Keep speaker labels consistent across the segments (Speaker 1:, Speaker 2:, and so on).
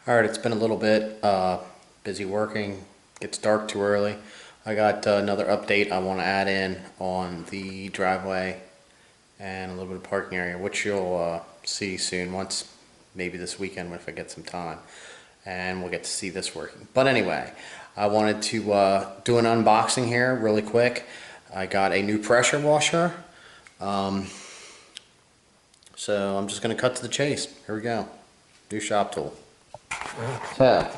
Speaker 1: Alright, it's been a little bit busy working. Gets dark too early. I got another update I want to add in on the driveway and a little bit of parking area, which you'll see soon, once maybe this weekend if I get some time. And we'll get to see this working. But anyway, I wanted to do an unboxing here really quick. I got a new pressure washer. So I'm just going to cut to the chase. Here we go. New shop tool. So,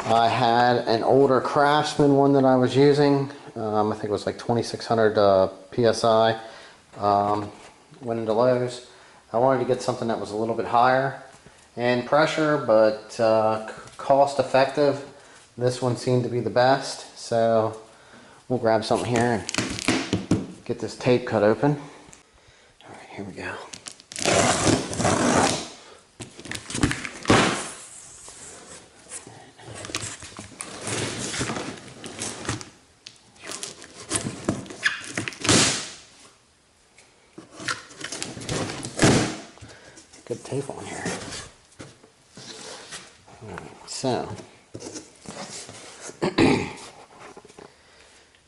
Speaker 1: I had an older Craftsman one that I was using. I think it was like 2600 PSI. Went into Lowe's. I wanted to get something that was a little bit higher in pressure, but cost effective. This one seemed to be the best. So, we'll grab something here and get this tape cut open. Alright, here we go. Good tape on here. Alright, so we've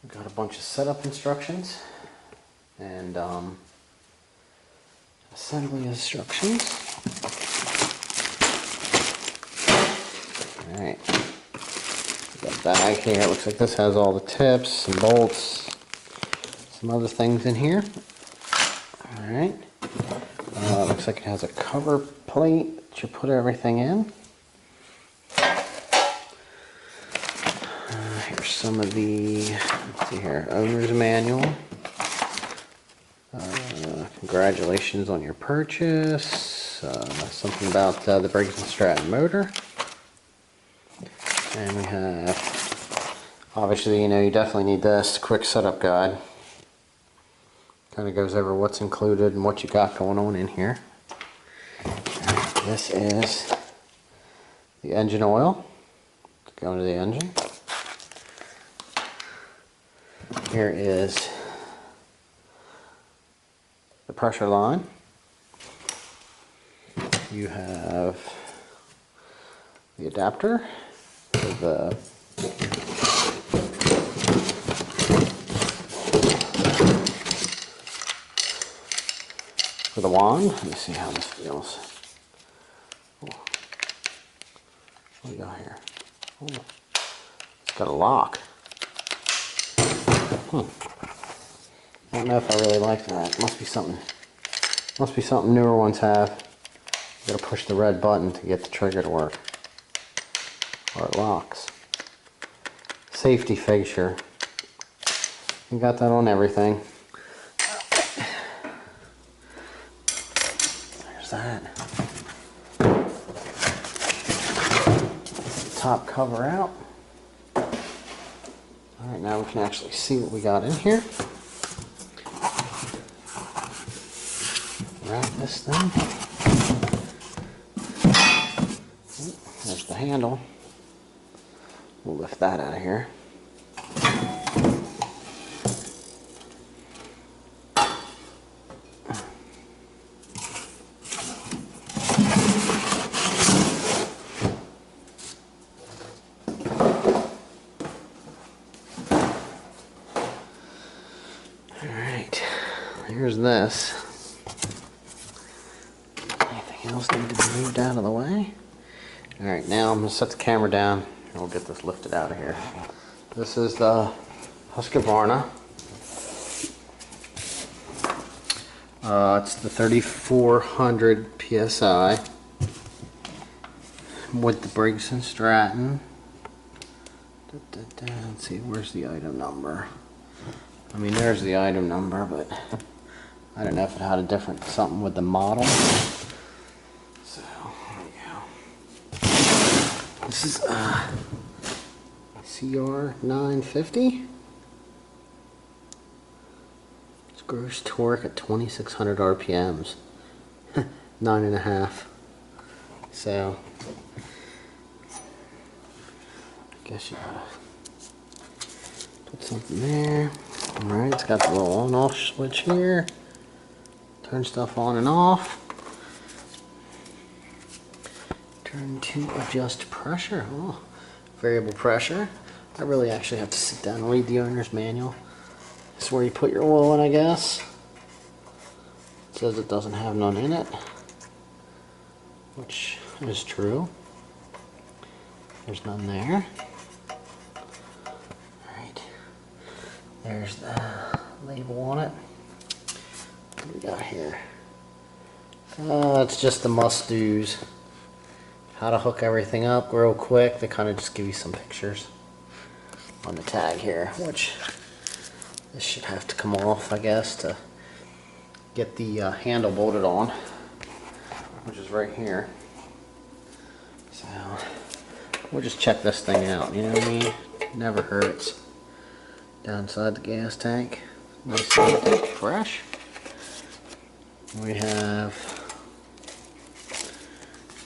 Speaker 1: got a bunch of setup instructions and assembly instructions. Alright, got a bag here. It looks like this has all the tips, some bolts, some other things in here. Alright. Looks like it has a cover plate that you put everything in. Here's some of the, let's see here, owner's manual. Congratulations on your purchase. Something about the Briggs & Stratton motor. And we have, obviously, you definitely need this quick setup guide. Kind of goes over what's included and what you got going on in here. This is the engine oil to go into the engine. Here is the pressure line. You have the adapter for the wand. Let me see how this feels. Oh. What do we got here? Oh. It's got a lock. I don't know if I really like that. Must be something newer ones have. You gotta push the red button to get the trigger to work. Or it locks. Safety fixture. You got that on everything. That. Top cover out. Alright, now we can actually see what we got in here. Wrap this thing. There's the handle. We'll lift that out of here. Here's this. Anything else need to be moved out of the way? Alright, now I'm going to set the camera down and we'll get this lifted out of here. This is the Husqvarna. It's the 3400 PSI with the Briggs & Stratton. Let's see, where's the item number? I mean, there's the item number, but I don't know if it had a different something with the model. So, there we go. This is CR950. It's gross torque at 2600 RPMs. 9.5. So, I guess you gotta put something there. Alright, it's got the little on-off switch here. Turn stuff on and off. Turn to adjust pressure. Oh, variable pressure. I really actually have to sit down and read the owner's manual. This is where you put your oil in, I guess. It says it doesn't have none in it, which is true. There's none there. Alright. There's the label on it. What do we got here? It's just the must-dos. How to hook everything up real quick. They kind of just give you some pictures on the tag here, which this should have to come off, I guess, to get the handle bolted on, which is right here. So we'll just check this thing out, you know what I mean? Never hurts. Down inside the gas tank, nice and empty, fresh. We have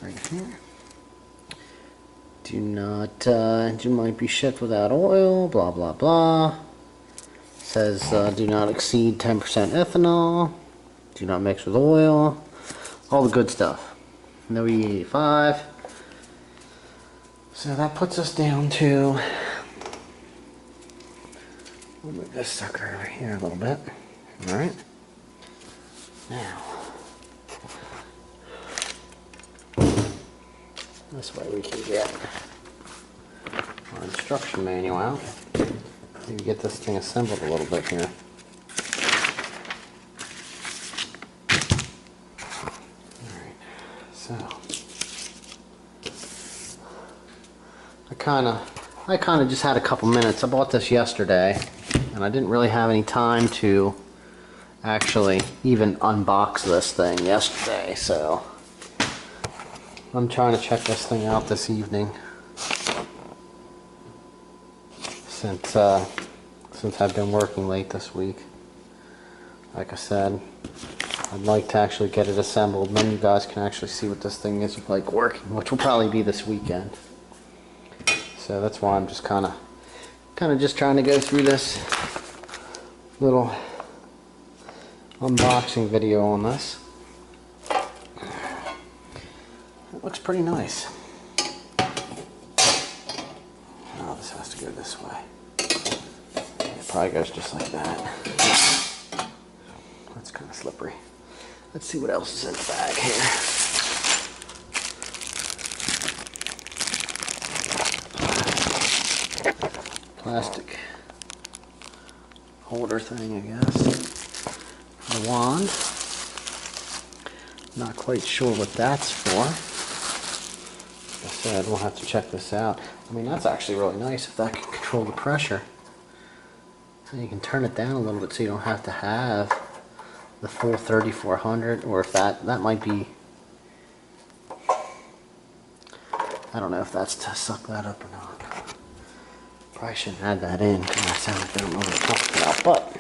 Speaker 1: right here. Do not, engine might be shipped without oil, blah blah blah. Says do not exceed 10% ethanol. Do not mix with oil. All the good stuff. No E85. So that puts us down to, we'll move this sucker over here a little bit. Alright. Now, this way we can get our instruction manual out. Maybe get this thing assembled a little bit here. Alright, so I kinda just had a couple minutes. I bought this yesterday and I didn't really have any time to actually even unbox this thing yesterday, so I'm trying to check this thing out this evening since I've been working late this week. Like I said, I'd like to actually get it assembled, and then you guys can actually see what this thing is like working, which will probably be this weekend. So that's why I'm just kind of just trying to go through this little unboxing video on this. It looks pretty nice. Oh, this has to go this way. It probably goes just like that. That's kind of slippery. Let's see what else is in the bag here. Plastic holder thing, I guess. The wand. Not quite sure what that's for. Like I said, we'll have to check this out. I mean, that's actually really nice if that can control the pressure. So you can turn it down a little bit so you don't have to have the full 3400, or if that might be, I don't know if that's to suck that up or not. Probably shouldn't add that in because I sound like I don't know what I'm talking about, but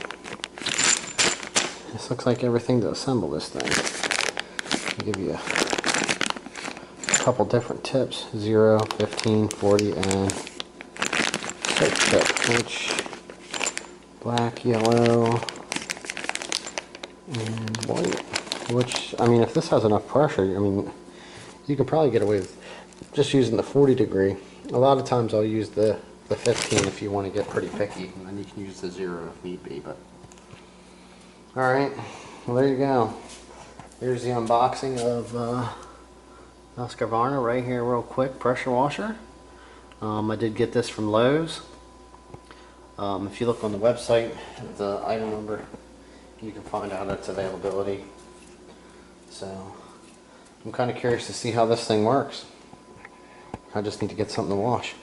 Speaker 1: this looks like everything to assemble this thing. I'll give you a couple different tips: 0, 15, 40, and 6 tip, which black, yellow, and white. Which, I mean, if this has enough pressure, I mean, you can probably get away with just using the 40 degree. A lot of times I'll use the 15 if you want to get pretty picky, and then you can use the 0 if need be. But alright, well, there you go. Here's the unboxing of husqvarna right here real quick, pressure washer. I did get this from Lowe's. If you look on the website at the item number, you can find out its availability. So I'm kind of curious to see how this thing works. I just need to get something to wash.